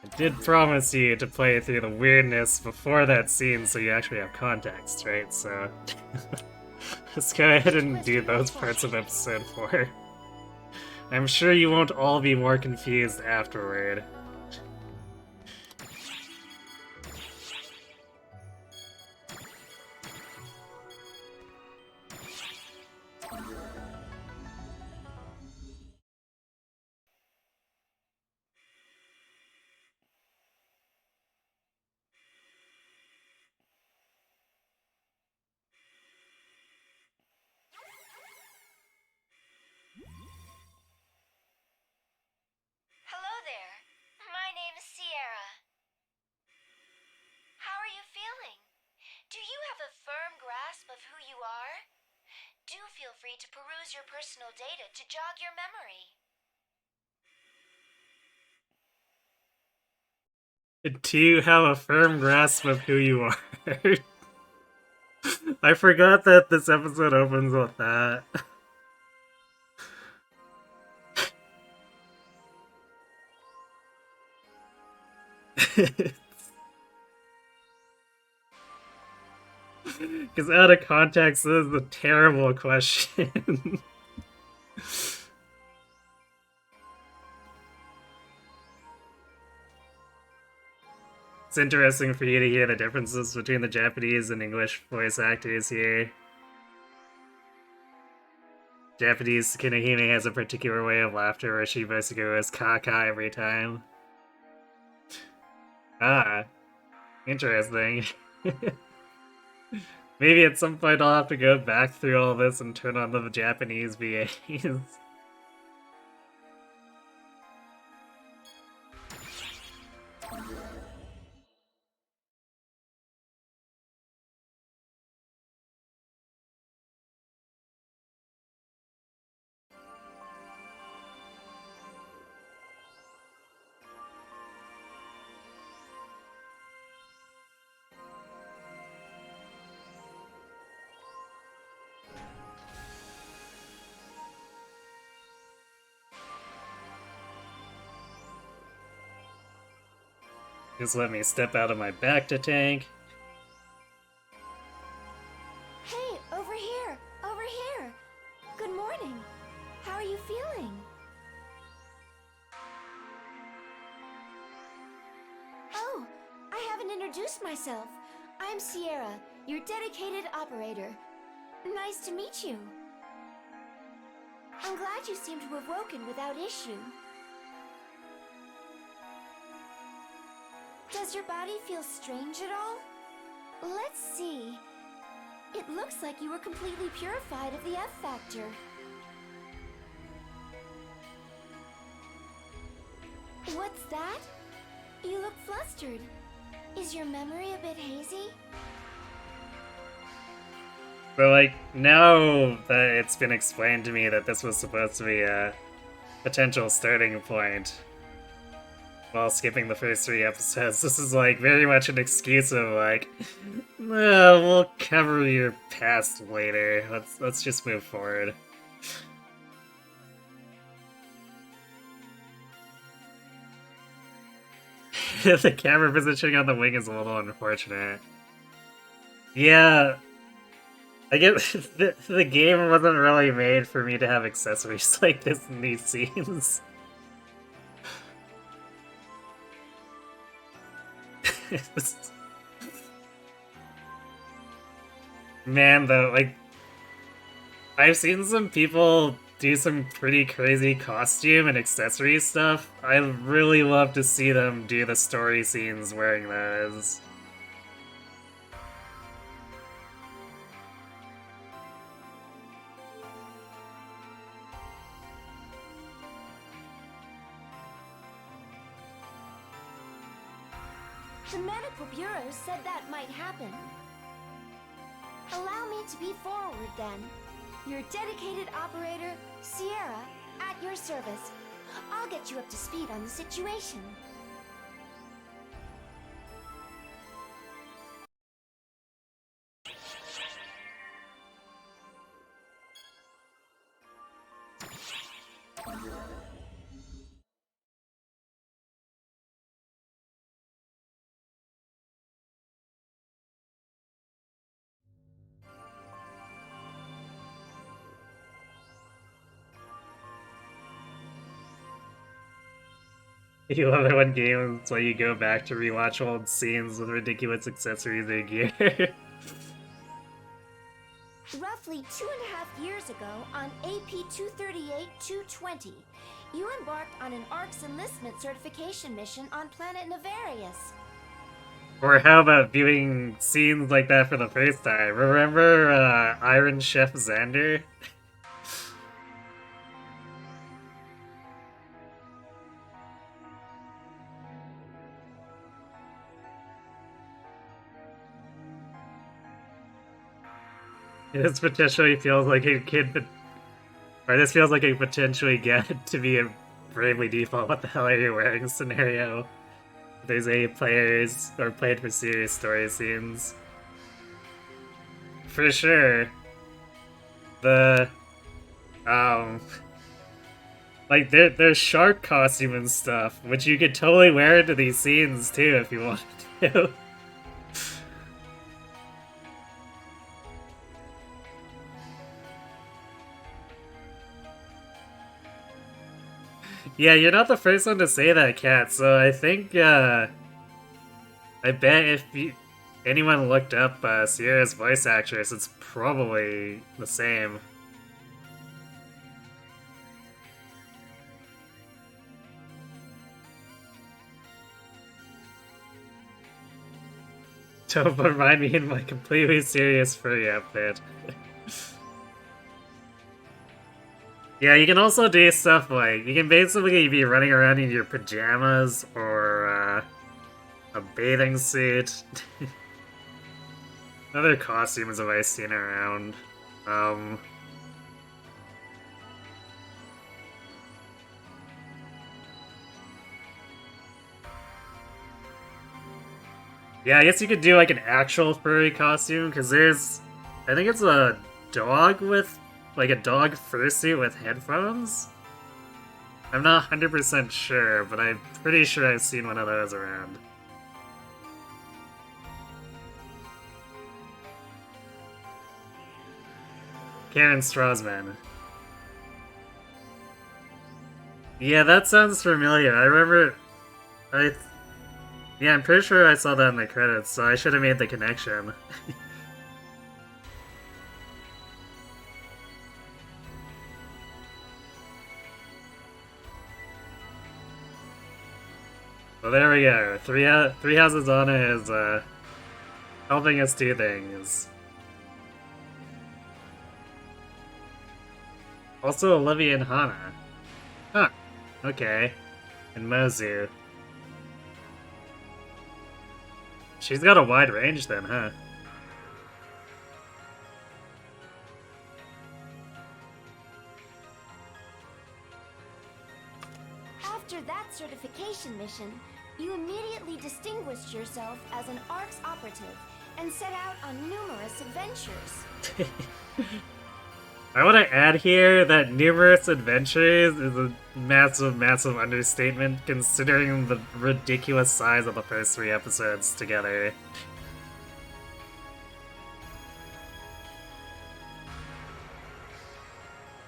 I did promise you to play through the weirdness before that scene so you actually have context, right? So let's go ahead and do those parts of episode 4. I'm sure you won't all be more confused afterward. Hello there. My name is Sierra. How are you feeling? Do you have a firm grasp of who you are? Do feel free to peruse your personal data to jog your memory. Do you have a firm grasp of who you are? I forgot that this episode opens with that. Because out of context, this is a terrible question. It's interesting for you to hear the differences between the Japanese and English voice actors here. Japanese Kinahime has a particular way of laughter where she basically goes kaka every time. Ah, interesting. Maybe at some point I'll have to go back through all this and turn on the Japanese VAs. Just let me step out of my Bacta tank. Hey, over here! Over here! Good morning. How are you feeling? Oh, I haven't introduced myself. I'm Sierra, your dedicated operator. Nice to meet you. I'm glad you seem to have woken without issue. Does your body feel strange at all? Let's see. It looks like you were completely purified of the F factor. What's that? You look flustered. Is your memory a bit hazy? But like, now that it's been explained to me that this was supposed to be a potential starting point while skipping the first 3 episodes, this is like very much an excuse of like, we'll cover your past later. Let's just move forward. The camera positioning on the wing is a little unfortunate. Yeah, I get the game wasn't really made for me to have accessories like this in these scenes. Man, though, like, I've seen some people do some pretty crazy costume and accessory stuff. I'd really love to see them do the story scenes wearing those. The Medical Bureau said that might happen. Allow me to be forward then. Your dedicated operator, Sierra, at your service. I'll get you up to speed on the situation. You love it when games where you go back to rewatch old scenes with ridiculous accessories and gear. Roughly 2.5 years ago, on AP 238-220, you embarked on an ARC's enlistment certification mission on planet Navarius. Or how about viewing scenes like that for the first time? Remember Iron Chef Xander? This potentially feels like a kid, or this feels like a potentially get to be a Bravely Default what the hell are you wearing scenario. If there's any players or played for serious story scenes. For sure. The like there's shark costume and stuff, which you could totally wear into these scenes too if you wanted to. Yeah, you're not the first one to say that, Kat, so I think, I bet if anyone looked up Sierra's voice actress, it's probably the same. Don't put me in my completely serious furry outfit. Yeah, you can also do stuff like, you can basically be running around in your pajamas or a bathing suit. Other costumes have I seen around? Yeah, I guess you could do like an actual furry costume, because there's, I think it's a dog with, like a dog fursuit with headphones? I'm not 100% sure, but I'm pretty sure I've seen one of those around. Karen Strassman. Yeah, that sounds familiar. I remember... Yeah, I'm pretty sure I saw that in the credits, so I should have made the connection. Well, there we go. Three Houses Honor is helping us do things. Also Olivia and Hana. Huh. Okay. And Mozu. She's got a wide range then, huh? After that certification mission, you immediately distinguished yourself as an ARC's operative and set out on numerous adventures. I want to add here that numerous adventures is a massive, massive understatement considering the ridiculous size of the first 3 episodes together.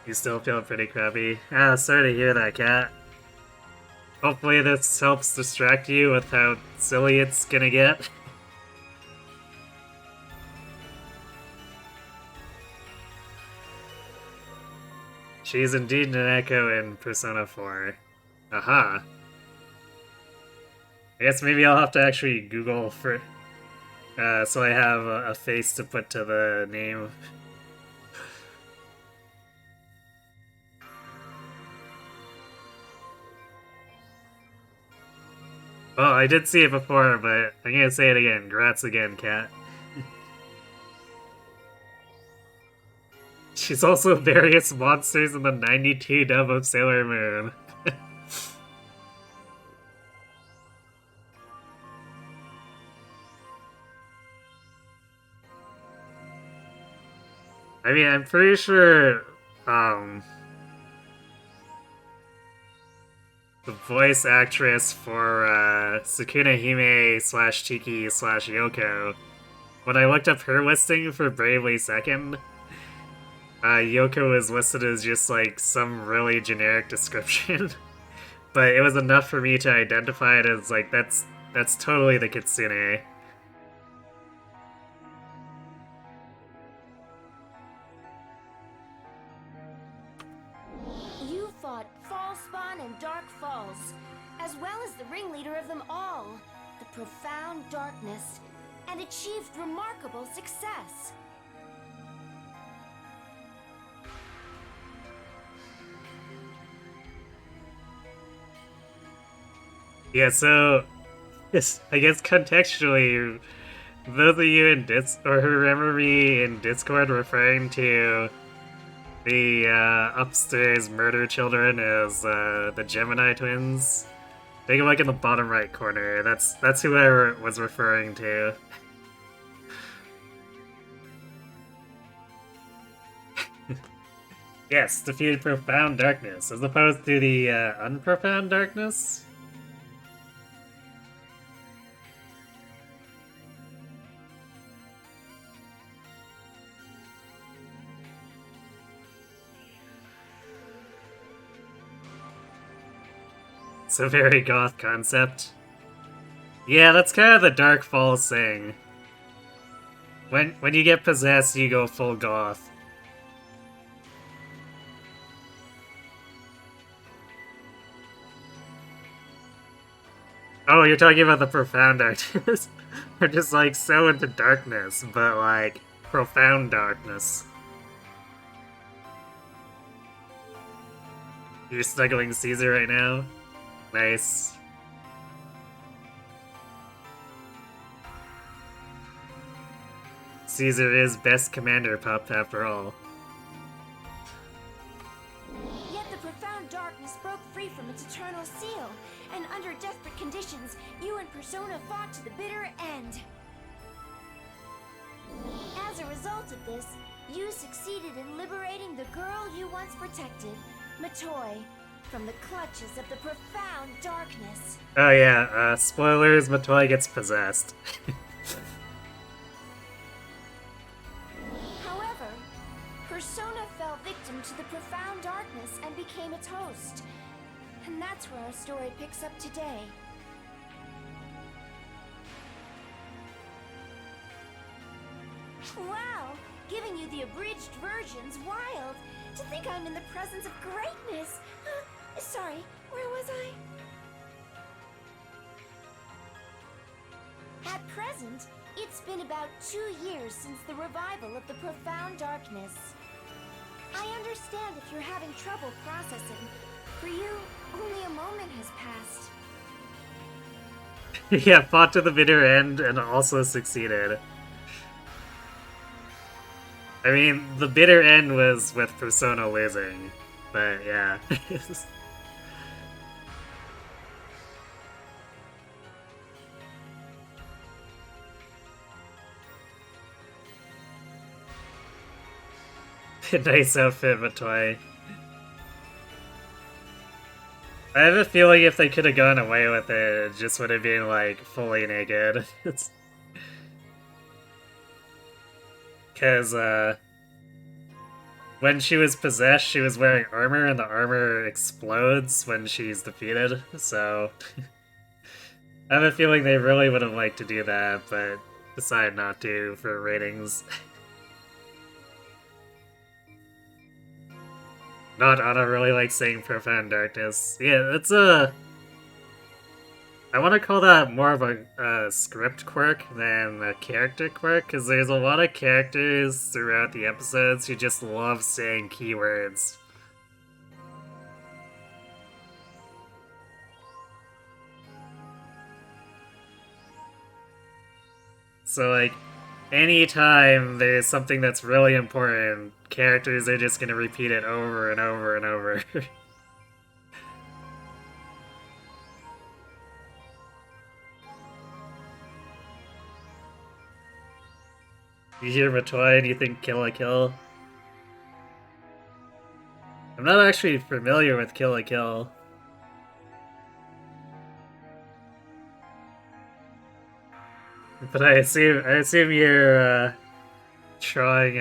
You still feel pretty crappy? Ah, sorry to hear that, Kat. Hopefully this helps distract you with how silly it's gonna get. She is indeed an echo in Persona 4. Aha. I guess maybe I'll have to actually Google for... so I have a face to put to the name. Well, I did see it before, but I'm gonna say it again. Grats again, Kat. She's also various monsters in the 92 dub of Sailor Moon. I mean, I'm pretty sure, the voice actress for, Sukuna Hime slash Chiki slash Yoko, when I looked up her listing for Bravely Second, Yoko is listed as just, like, some really generic description. but it was enough for me to identify it as like that's totally the Kitsune. You fought Fallspawn and Dark Falls, as well as the ringleader of them all, the Profound Darkness, and achieved remarkable success. Yeah, so yes, I guess contextually, those of you in or who remember me in Discord referring to the upstairs murder children as the Gemini twins. Take a look in the bottom right corner. That's who I was referring to. Yes, defeated Profound Darkness, as opposed to the Unprofound Darkness. It's a very goth concept. Yeah, that's kind of the Dark Falls thing. When you get possessed, you go full goth. Oh, you're talking about the Profound Darkness. They're just like so into darkness, but like profound darkness. You're snuggling Caesar right now? Nice. Caesar is best commander pup after all. Yet the Profound Darkness broke free from its eternal seal, and under desperate conditions, you and Persona fought to the bitter end. As a result of this, you succeeded in liberating the girl you once protected, Matoi, from the clutches of the Profound Darkness. Oh yeah, spoilers, Matoi gets possessed. However, Persona fell victim to the Profound Darkness and became its host. And that's where our story picks up today. Wow! Giving you the abridged version's wild! To think I'm in the presence of greatness! Sorry, where was I? At present, it's been about 2 years since the revival of the Profound Darkness. I understand if you're having trouble processing. For you, only a moment has passed. Yeah, fought to the bitter end and also succeeded. I mean, the bitter end was with Persona losing, but yeah. Nice outfit, Matoi. I have a feeling if they could have gone away with it, it just would have been like fully naked. Because, when she was possessed, she was wearing armor, and the armor explodes when she's defeated, so... I have a feeling they really would have liked to do that, but decided not to for ratings. Not Anna really likes saying Profound Darkness. Yeah, that's a... I want to call that more of a script quirk than a character quirk, because there's a lot of characters throughout the episodes who just love saying keywords. So, like, anytime there's something that's really important, characters are just gonna repeat it over and over and over. You hear Matoi and you think Kill la Kill? I'm not actually familiar with Kill la Kill. But I assume you're trying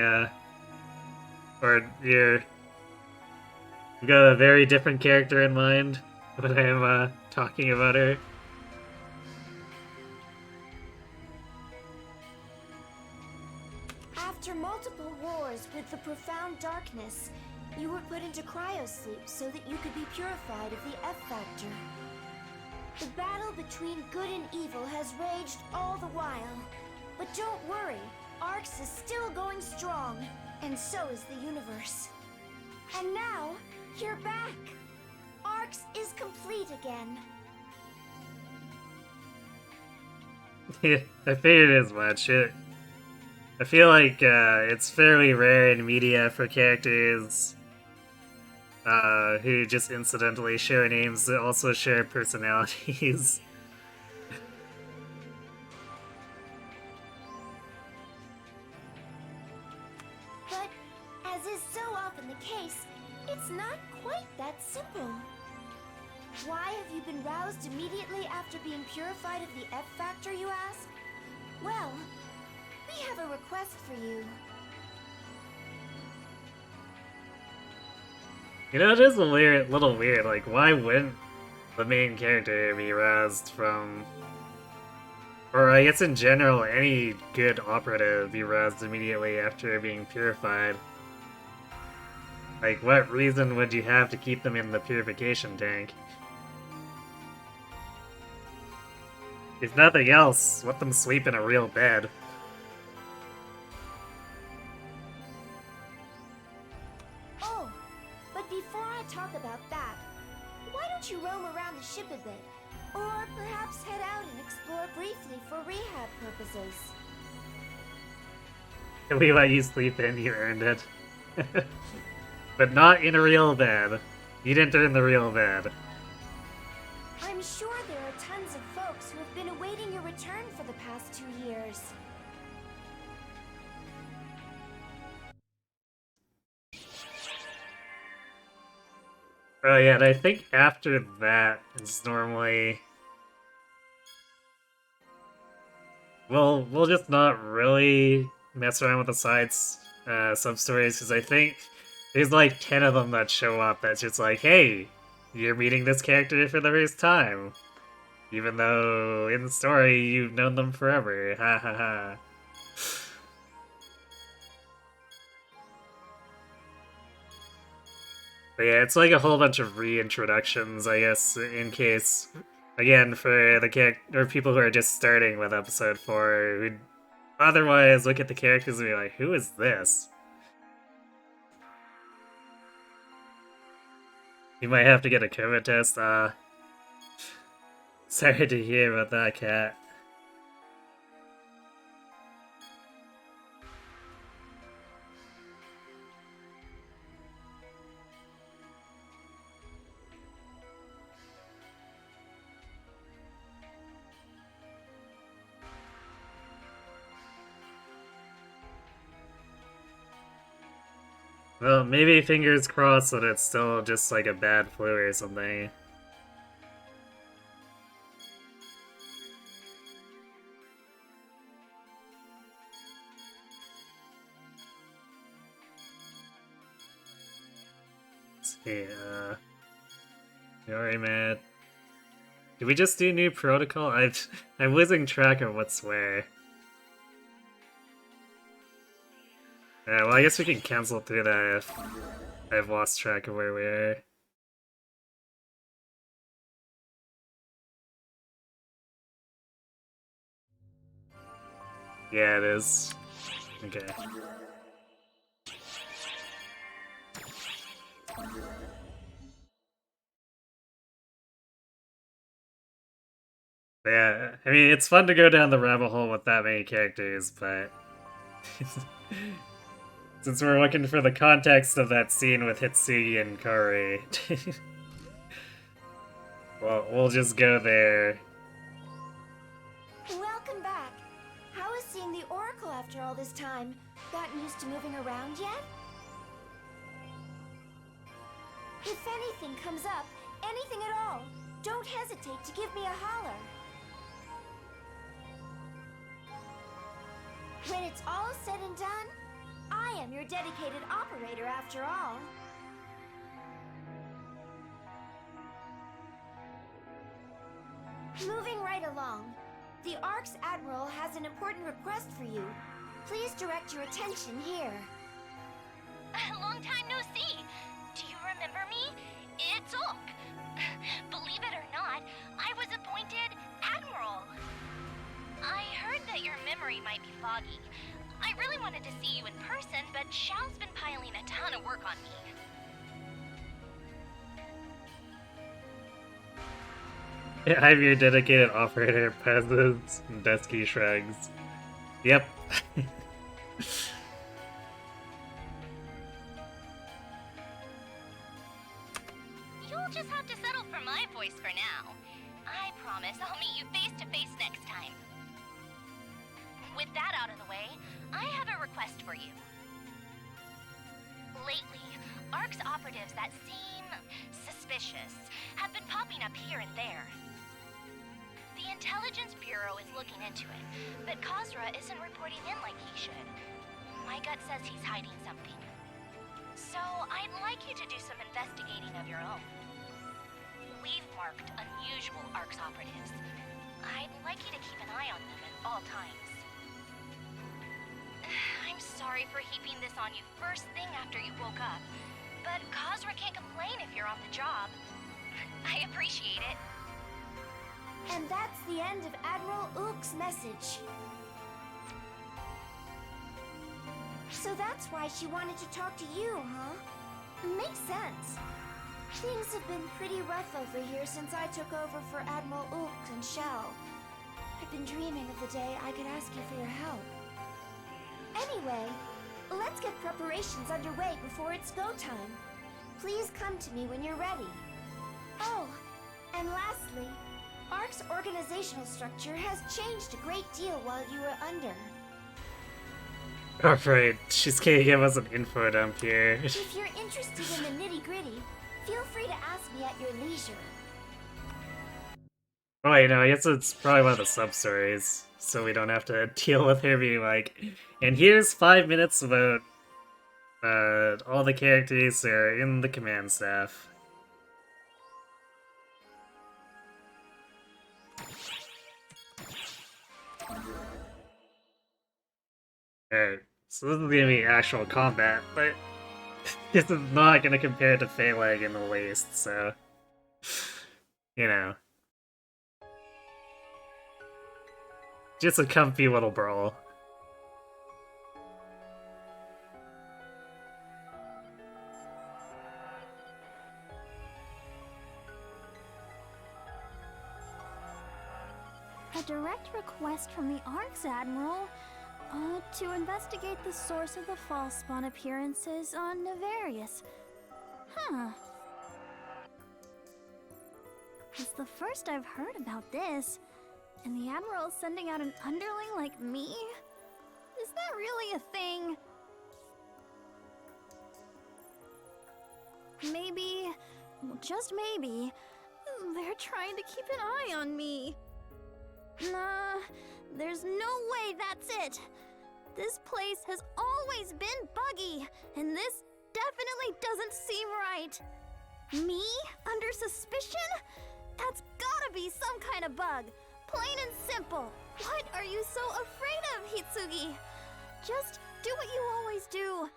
or you've got a very different character in mind. when I'm talking about her. After multiple wars with the profound darkness, you were put into cryosleep so that you could be purified of the F factor. The battle between good and evil has raged all the while. But don't worry, Arx is still going strong, and so is the universe. And now, you're back! Arx is complete again. I figured as much. I feel like it's fairly rare in media for characters who just incidentally share names that also share personalities. But, as is so often the case, it's not quite that simple. Why have you been roused immediately after being purified of the F factor, you ask? Well, we have a request for you. You know, it is a little weird. Like, why wouldn't the main character be roused from... Or I guess in general, any good operative be roused immediately after being purified? Like, what reason would you have to keep them in the purification tank? If nothing else, let them sleep in a real bed. Oh, but before I talk about that, why don't you roam around the ship a bit? Or perhaps head out and explore briefly for rehab purposes. If we let you sleep in, you earned it. But not in a real bed. You didn't earn the real bed. I'm sure there are tons of folks who have been awaiting your return for the past 2 years. Oh yeah, and I think after that, it's normally... We'll just not really mess around with the sides, sub-stories, because I think there's like 10 of them that show up that's just like, hey, you're meeting this character for the first time. Even though in the story you've known them forever. Ha ha ha. But yeah, it's like a whole bunch of reintroductions, I guess, in case, again, for the character or people who are just starting with episode 4, who'd otherwise look at the characters and be like, who is this? You might have to get a COVID test. Sorry to hear about that, Cat. Well, maybe fingers crossed that it's still just like a bad flu or something. Let's see, sorry, man. Did we just do new protocol? I'm losing track of what's where. Yeah, well, I guess we can cancel through that if I've lost track of where we are. Yeah, it is. Okay. Yeah, I mean, it's fun to go down the rabbit hole with that many characters, but... Since we're looking for the context of that scene with Hitsugi and Kari, well, we'll just go there. Welcome back. How is seeing the Oracle after all this time? Gotten used to moving around yet? If anything comes up, anything at all, don't hesitate to give me a holler. When it's all said and done, I am your dedicated operator after all. Moving right along, the Ark's Admiral has an important request for you. Please direct your attention here. Long time no see. Do you remember me? It's Ulk. Believe it or not, I was appointed Admiral. I heard that your memory might be foggy. I really wanted to see you in person, but Xiao's been piling a ton of work on me. I'm your dedicated operator, peasants, and Dusky shrugs. Yep. You'll just have to settle for my voice for now. I promise I'll meet you face to face next time. With that out of the way, I have a request for you. Lately, ARC's operatives that seem suspicious have been popping up here and there. The Intelligence Bureau is looking into it, but Khosra isn't reporting in like he should. My gut says he's hiding something. So I'd like you to do some investigating of your own. We've marked unusual ARC's operatives. I'd like you to keep an eye on them at all times. I'm sorry for heaping this on you first thing after you woke up, but Khosra can't complain if you're on the job. I appreciate it. And that's the end of Admiral Ulk's message. So that's why she wanted to talk to you, huh? Makes sense. Things have been pretty rough over here since I took over for Admiral Ulk and Xiao. I've been dreaming of the day I could ask you for your help. Anyway, let's get preparations underway before it's go time. Please come to me when you're ready. Oh, and lastly, ARC's organizational structure has changed a great deal while you were under. Alright, she's gonna give us an info dump here. If you're interested in the nitty-gritty, feel free to ask me at your leisure. Oh wait, no, I guess it's probably one of the sub-stories, so we don't have to deal with her being like, and here's 5 minutes about all the characters that are in the command staff. Alright, so this is gonna be actual combat, but this is not gonna compare to Phalag in the least, so you know. Just a comfy little brawl. A direct request from the ARC's Admiral to investigate the source of the false spawn appearances on Navarius. Huh. It's the first I've heard about this. And the Admiral's sending out an underling like me? Is that really a thing? Maybe, just maybe, they're trying to keep an eye on me. Nah, there's no way that's it. This place has always been buggy, and this definitely doesn't seem right. Me? Under suspicion? That's gotta be some kind of bug. Plain and simple. What are you so afraid of, Hitsugi? Just do what you always do.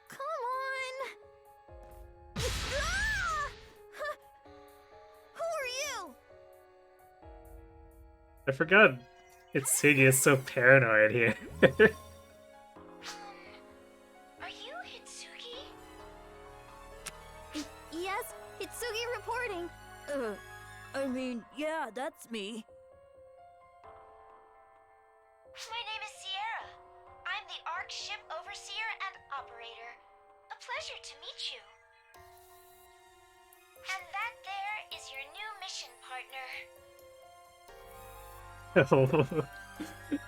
Come on. Ah! Who are you? I forgot Hitsugi is so paranoid here. Are you Hitsugi? Yes, Hitsugi reporting. I mean, yeah, that's me. My name is Sierra. I'm the ARC ship overseer and operator. A pleasure to meet you. And that there is your new mission partner.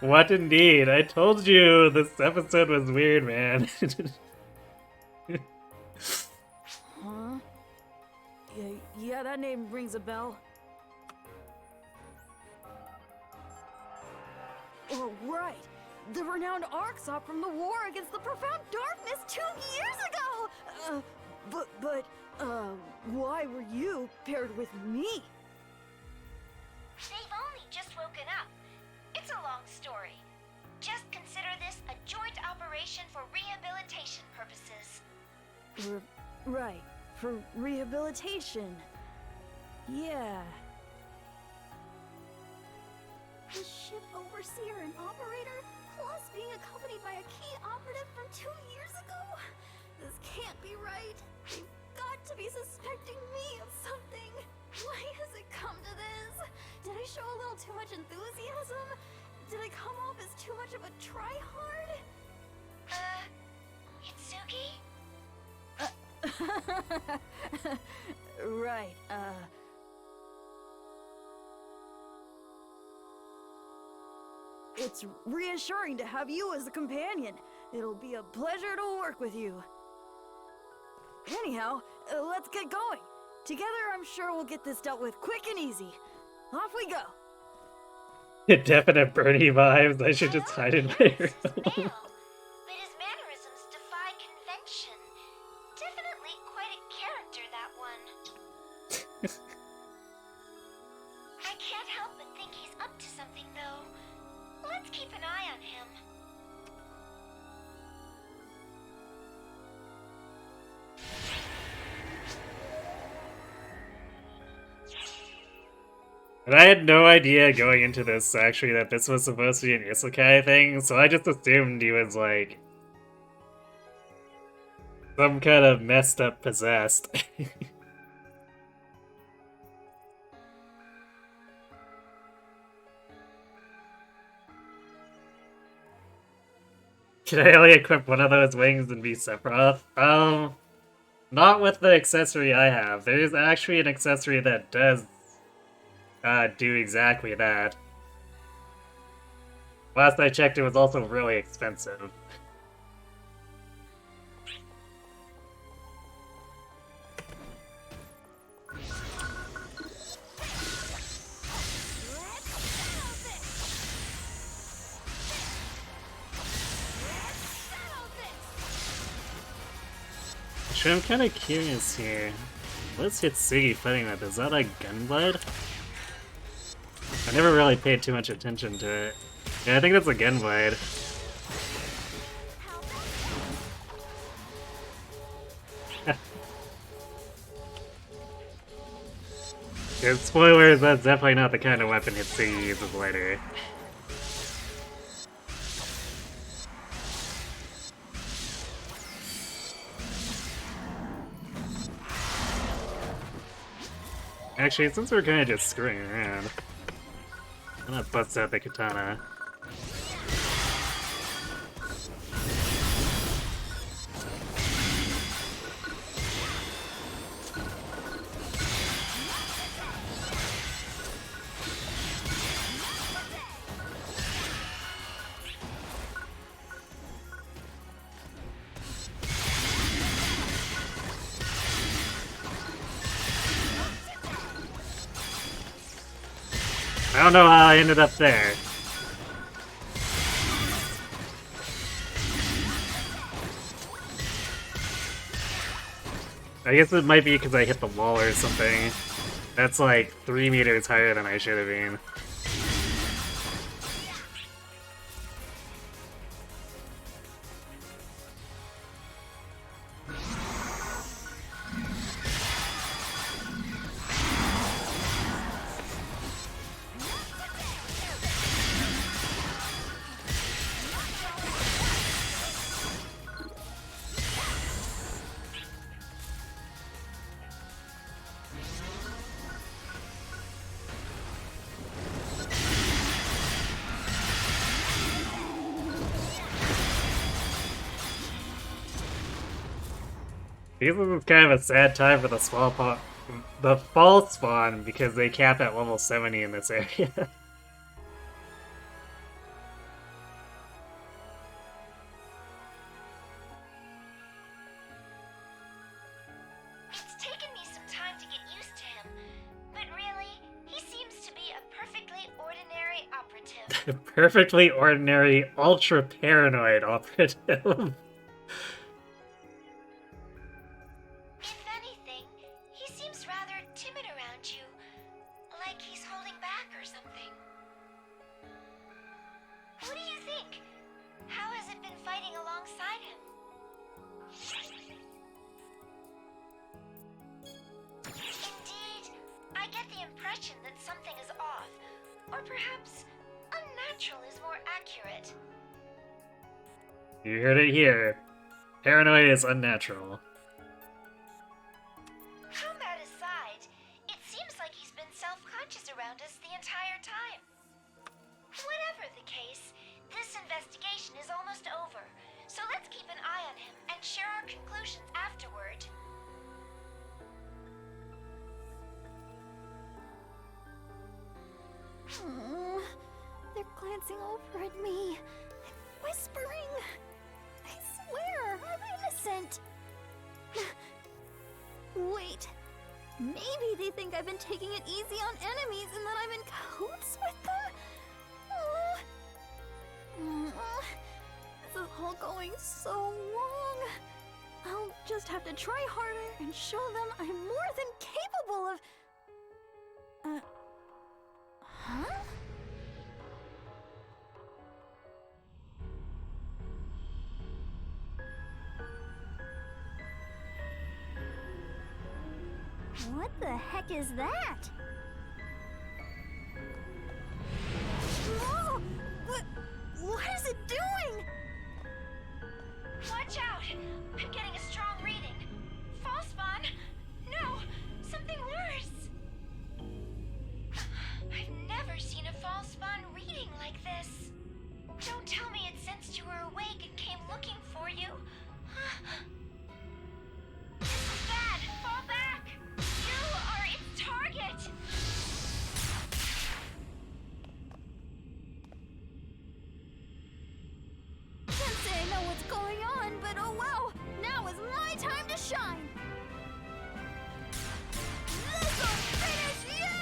What indeed? I told you this episode was weird, man. Huh? Yeah, that name rings a bell. Oh, right. The renowned Arksop from the war against the Profound Darkness 2 years ago! But, why were you paired with me? They've for rehabilitation purposes. Right, for rehabilitation. Yeah. The ship overseer and operator, plus being accompanied by a key operative from 2 years ago? This can't be right. They've got to be suspecting me of something. Why has it come to this? Did I show a little too much enthusiasm? Did I come off as too much of a tryhard? Itsuki? Right, It's reassuring to have you as a companion. It'll be a pleasure to work with you. Anyhow, let's get going. Together, I'm sure we'll get this dealt with quick and easy. Off we go. Definite Bernie vibes. I should just hide in my room. But his mannerisms defy convention. Definitely quite a character, that one. I can't help but think he's up to something, though. Let's keep an eye on him. And I had no idea going into this, actually, that this was supposed to be an isekai thing, so I just assumed he was, like, some kind of messed up possessed. Can I only equip one of those wings and be Sephiroth? Not with the accessory I have. There is actually an accessory that does do exactly that. Last I checked, it was also really expensive. Actually, I'm kind of curious here. What's Hitsugi fighting with? Is that a Gunblade? I never really paid too much attention to it. Yeah, I think that's a Gunblade. Yeah, spoilers, that's definitely not the kind of weapon Hitsugi uses later. Actually, since we're kind of just screwing around, I'm gonna bust out the katana. I don't know how I ended up there. I guess it might be because I hit the wall or something. That's like 3 meters higher than I should have been. This is kind of a sad time for the the fall spawn because they cap at level 70 in this area. It's taken me some time to get used to him, but really, he seems to be a perfectly ordinary operative. Perfectly ordinary, ultra paranoid operative. If anything, he seems rather timid around you, like he's holding back or something. What do you think? How has it been fighting along alongside him. Indeed, I get the impression that something is off, or perhaps unnatural is more accurate. You heard it here. Paranoia is unnatural. Combat aside, it seems like he's been self-conscious around us the entire time. Whatever the case, this investigation is almost over, so let's keep an eye on him and share our conclusions afterward. They're glancing over at me and whispering. I swear, I'm innocent. Wait, maybe they think I've been taking it easy on enemies and that I'm in cahoots with them? This is all going so wrong. I'll just have to try harder and show them I'm more than capable of... Huh? What the heck is that? Whoa! What is it doing? Watch out! I'm getting a strong reading. False spawn? No, something worse. I've never seen a false spawn reading like this. Don't tell me it sensed you were awake and came looking for you. This is bad! Fall back! You are its target! Can't say I know what's going on, but oh well! Now is my time to shine! This'll finish you!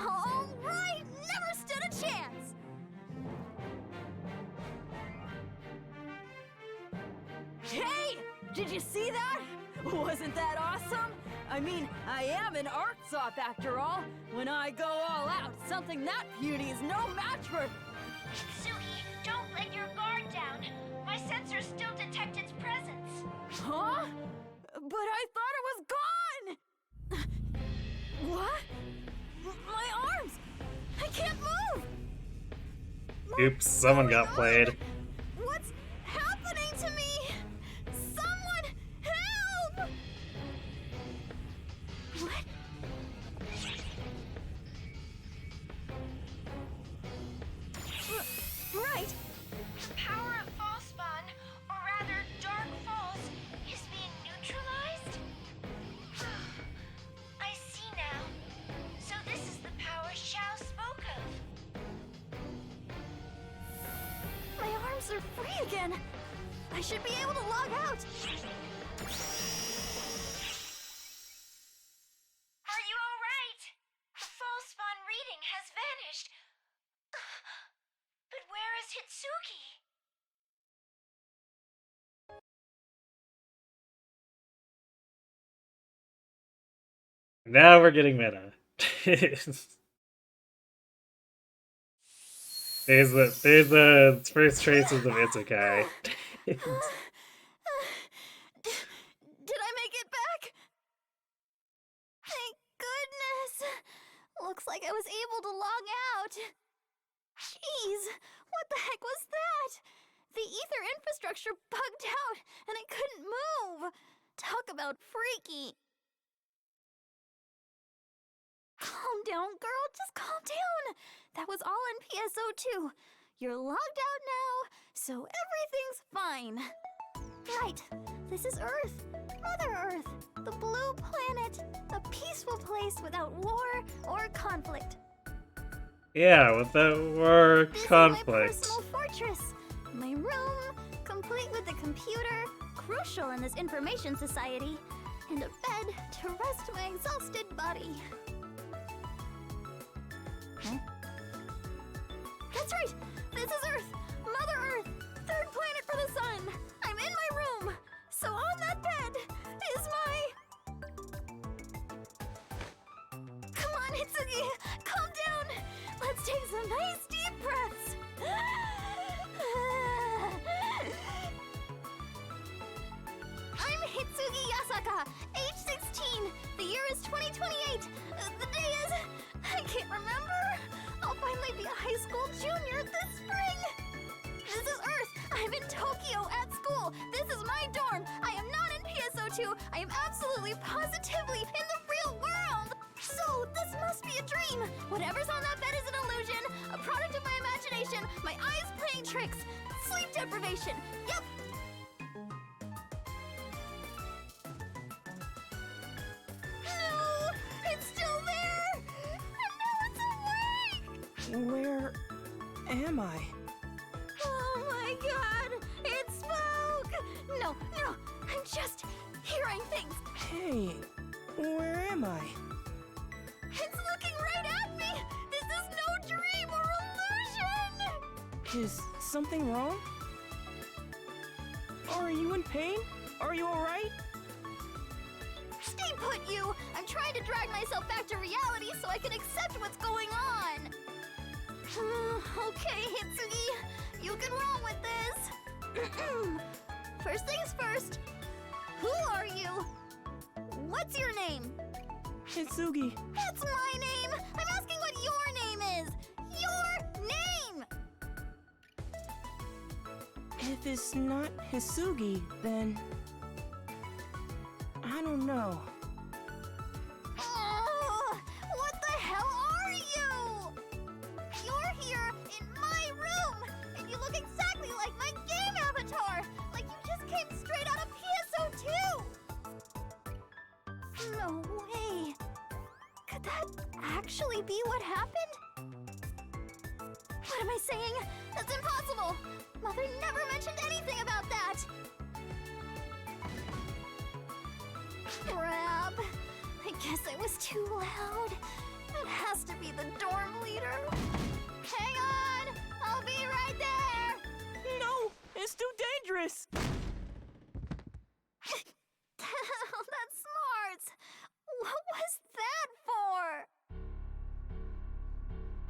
Alright! Never stood a chance! Hey! Did you see that? Wasn't that awesome? I mean, I am an Arksop after all. When I go all out, something that beauty is no match for... Suki, don't let your guard down. My sensors still detect its presence. Huh? But I thought it was gone! What? My arms! I can't move! Oops, someone got played. What's happening to me? Someone help! What? Right. The power of False Spawn, or rather Dark Falls, is being neutralized? I see now. So this is the power Xiao spoke of. My arms are free again. I should be able to log out. Are you all right? The False Spawn reading has vanished. But where is Hitsuki? Now we're getting meta. there's the first traces of Isekai. Did I make it back? Thank goodness. Looks like I was able to log out. Jeez, what the heck was that? The ether infrastructure bugged out and I couldn't move. Talk about freaky. Calm down, girl. Just calm down. That was all in PSO2. You're logged out now, so everything's fine. Right. This is Earth. Mother Earth. The blue planet. A peaceful place without war or conflict. Yeah, with the war This conflict. is my personal fortress. My room, complete with a computer, crucial in this information society, and a bed to rest my exhausted body. Huh? That's right! This is Earth! Mother Earth! Third planet for the sun! I'm in my room! So on that bed is my... Come on, Hitsugi! Calm down! Let's take some nice deep breaths! I'm Hitsugi Yasaka, age 16. The year is 2028. The day is... I can't remember. I'll finally be a high school junior this spring. This is Earth. I'm in Tokyo at school. This is my dorm. I am not in PSO2. I am absolutely positively in the real world. So this must be a dream. Whatever's on that bed is an illusion, a product of my imagination, my eyes playing tricks, sleep deprivation. Yep. No, it's still there. And now it's awake. Where am I? Oh my god, it spoke! No, I'm just hearing things. Hey, where am I? It's looking right at me! This is no dream or illusion! Is something wrong? Are you in pain? Are you alright? Stay put, you! I'm trying to drag myself back to reality so I can accept what's going on! Okay, Hitsugi, you can roll with this! First things first, who are you? What's your name? Hitsugi. That's my name! I'm asking what your name is! Your name! If it's not Hisugi, then... I don't know. Oh, what the hell are you? You're here in my room, and you look exactly like my game avatar! Like you just came straight out of PSO2! No way. Could that actually be what happened? What am I saying? That's impossible! Mother never mentioned anything about that! Crap. I guess I was too loud. It has to be the dorm leader. Hang on! I'll be right there! No! It's too dangerous! That's smart! What was that for?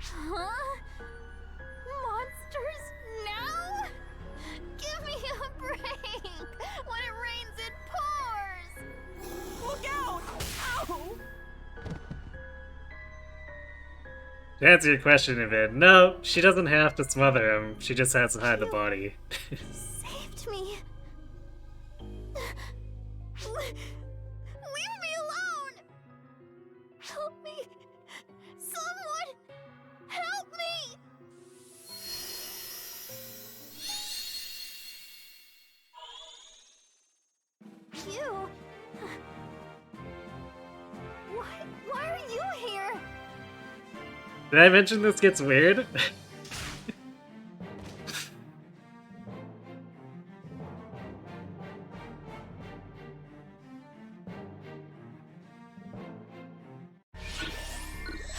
Huh? Monsters now? Give me a break! When it rains, it pours! Look out! Ow! To answer your question, Evan, no, she doesn't have to smother him. She just has to hide the body. Saved me. Leave me alone! Help me! Someone! Help me! You? Why are you here? Did I mention this gets weird?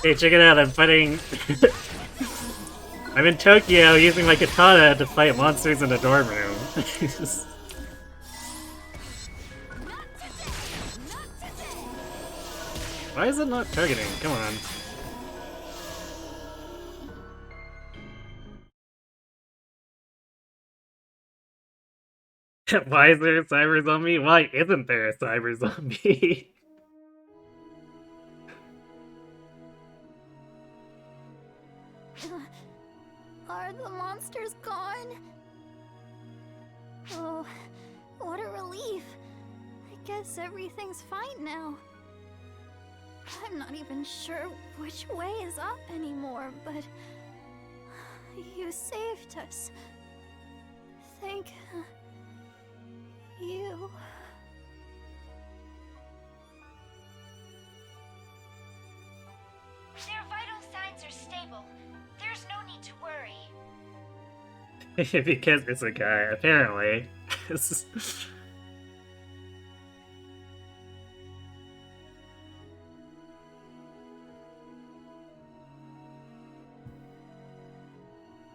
Hey, check it out, I'm fighting... I'm in Tokyo using my katana to fight monsters in a dorm room. Why is it not targeting? Come on. Why is there a cyber zombie? Why isn't there a cyber zombie? Are the monsters gone? Oh, what a relief. I guess everything's fine now. I'm not even sure which way is up anymore, but you saved us. Thank you. Their vital signs are stable. There's no need to worry. Because it's a guy, apparently.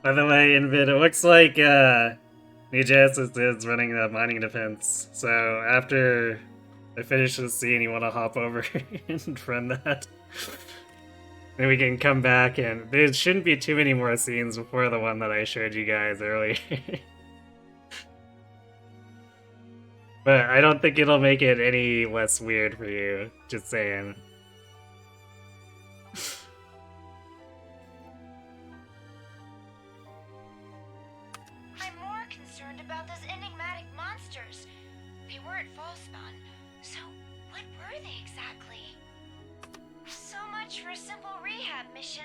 By the way, Invid, it looks like New Genesis is running the mining defense. So after I finish this scene, you want to hop over and run that? Then we can come back and there shouldn't be too many more scenes before the one that I showed you guys earlier. But I don't think it'll make it any less weird for you, just saying. I'm more concerned about those enigmatic monsters. They were at Fallspawn, so what were they exactly? So much for a simple rehab mission.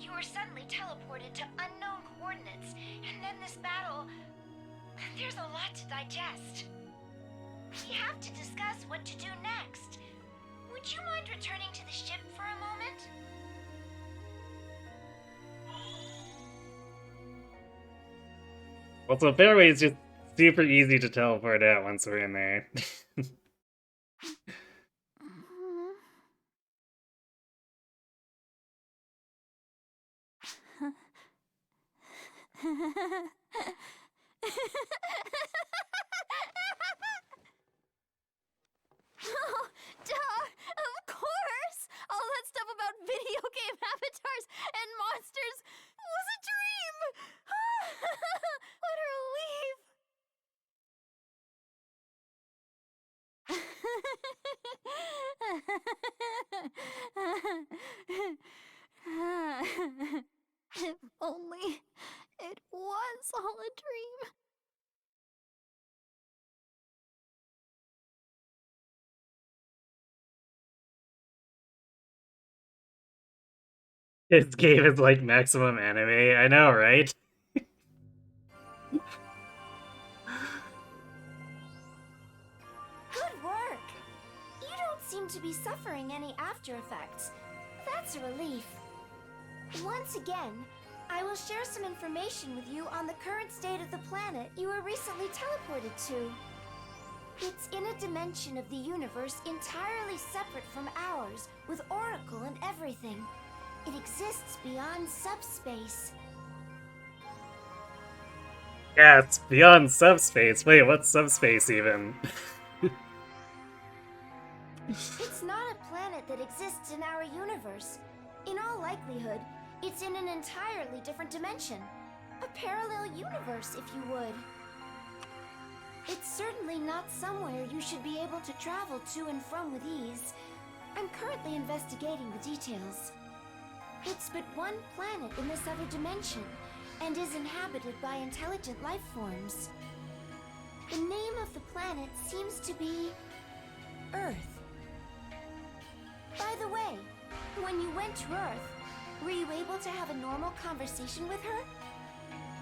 You were suddenly teleported to unknown coordinates, and then this battle. There's a lot to digest. We have to discuss what to do next. Would you mind returning to the ship for a moment? Also, Fairway is just super easy to teleport out once we're in there. Oh, duh! Of course! All that stuff about video game avatars and monsters was a dream! What a relief! If only it was all a dream. This game is like maximum anime, I know, right? Good work! You don't seem to be suffering any after effects. That's a relief. Once again, I will share some information with you on the current state of the planet you were recently teleported to. It's in a dimension of the universe entirely separate from ours, with Oracle and everything. It exists beyond subspace. Yeah, it's beyond subspace. Wait, what's subspace even? It's not a planet that exists in our universe. In all likelihood, it's in an entirely different dimension. A parallel universe, if you would. It's certainly not somewhere you should be able to travel to and from with ease. I'm currently investigating the details. It's but one planet in this other dimension, and is inhabited by intelligent life forms. The name of the planet seems to be Earth. By the way, when you went to Earth, were you able to have a normal conversation with her?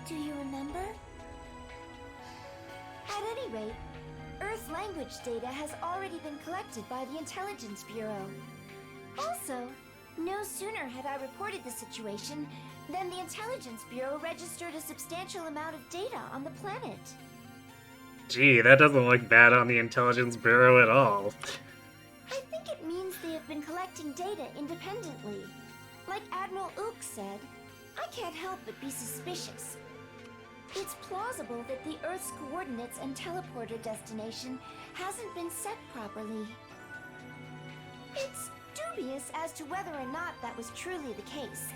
Do you remember? At any rate, Earth language data has already been collected by the Intelligence Bureau. Also, no sooner had I reported the situation than the Intelligence Bureau registered a substantial amount of data on the planet. Gee, that doesn't look bad on the Intelligence Bureau at all. I think it means they have been collecting data independently. Like Admiral Ook said, I can't help but be suspicious. It's plausible that the Earth's coordinates and teleporter destination hasn't been set properly. It's dubious as to whether or not that was truly the case.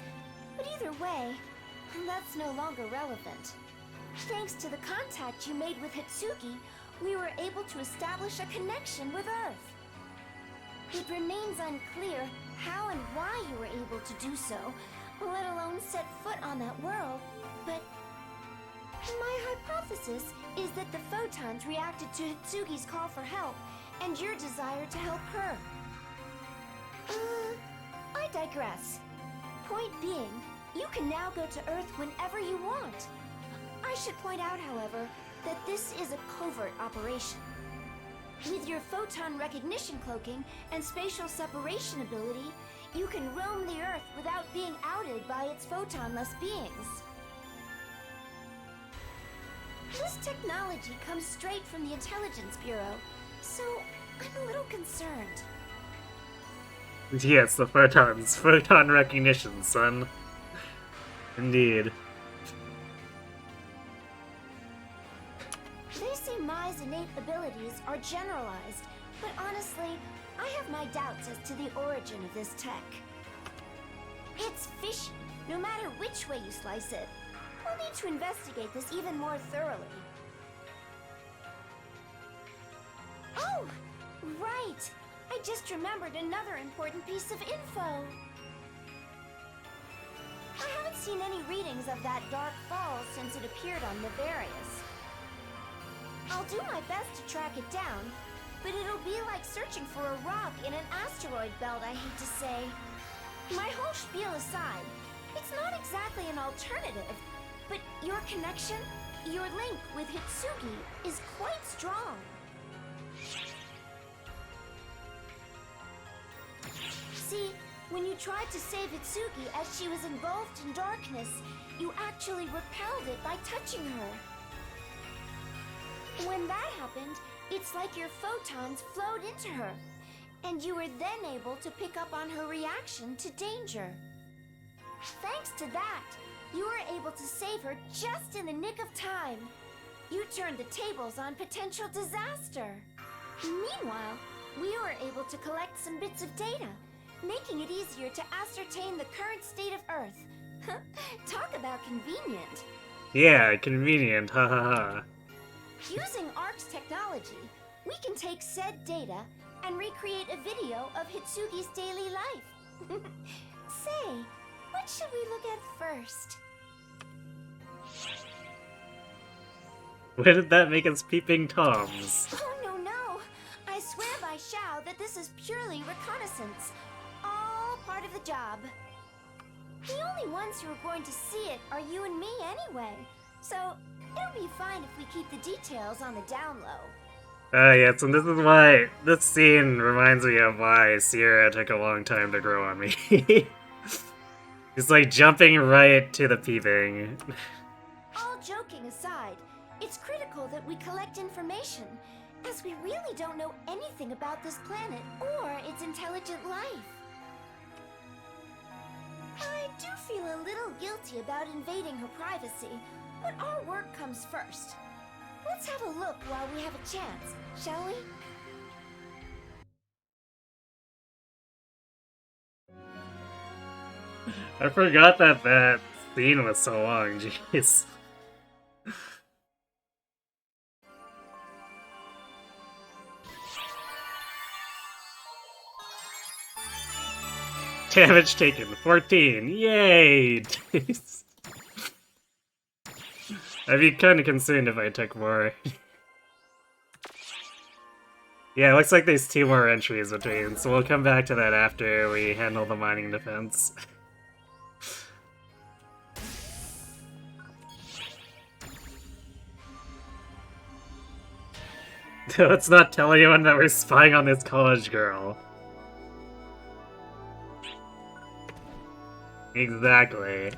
But either way, that's no longer relevant. Thanks to the contact you made with Hitsugi, we were able to establish a connection with Earth. It remains unclear how and why you were able to do so, let alone set foot on that world, but my hypothesis is that the photons reacted to Hitsugi's call for help, and your desire to help her. I digress. Point being, you can now go to Earth whenever you want. I should point out, however, that this is a covert operation. With your photon recognition cloaking and spatial separation ability, you can roam the Earth without being outed by its photonless beings. This technology comes straight from the Intelligence Bureau, so I'm a little concerned. Yes, the photons. Photon recognition, son. Indeed. They say Mai's innate abilities are generalized, but honestly, I have my doubts as to the origin of this tech. It's fishy, no matter which way you slice it. We'll need to investigate this even more thoroughly. Oh, right! I just remembered another important piece of info. I haven't seen any readings of that dark fall since it appeared on Nefarious. I'll do my best to track it down, but it'll be like searching for a rock in an asteroid belt, I hate to say. My whole spiel aside, it's not exactly an alternative, but your connection, your link with Hitsugi is quite strong. See, when you tried to save Hitsugi as she was engulfed in darkness, you actually repelled it by touching her. When that happened, it's like your photons flowed into her, and you were then able to pick up on her reaction to danger. Thanks to that, you were able to save her just in the nick of time. You turned the tables on potential disaster. Meanwhile, we were able to collect some bits of data, making it easier to ascertain the current state of Earth. Talk about convenient. Yeah, convenient, ha ha ha. Using ARC's technology, we can take said data and recreate a video of Hitsugi's daily life. Say, what should we look at first? When did that make us peeping Toms? Oh, no. I swear by Xiao that this is purely reconnaissance. All part of the job. The only ones who are going to see it are you and me anyway. So, it'll be fine if we keep the details on the down low. Yes, and this is why this scene reminds me of why Sierra took a long time to grow on me. It's like jumping right to the peeping. All joking aside, it's critical that we collect information, as we really don't know anything about this planet or its intelligent life. I do feel a little guilty about invading her privacy, but our work comes first. Let's have a look while we have a chance, shall we? I forgot that scene was so long, jeez. Damage taken, 14, yay! Jeez. I'd be kinda concerned if I took more. Yeah, it looks like there's 2 more entries between, so we'll come back to that after we handle the mining defense. Let's not tell anyone that we're spying on this college girl. Exactly.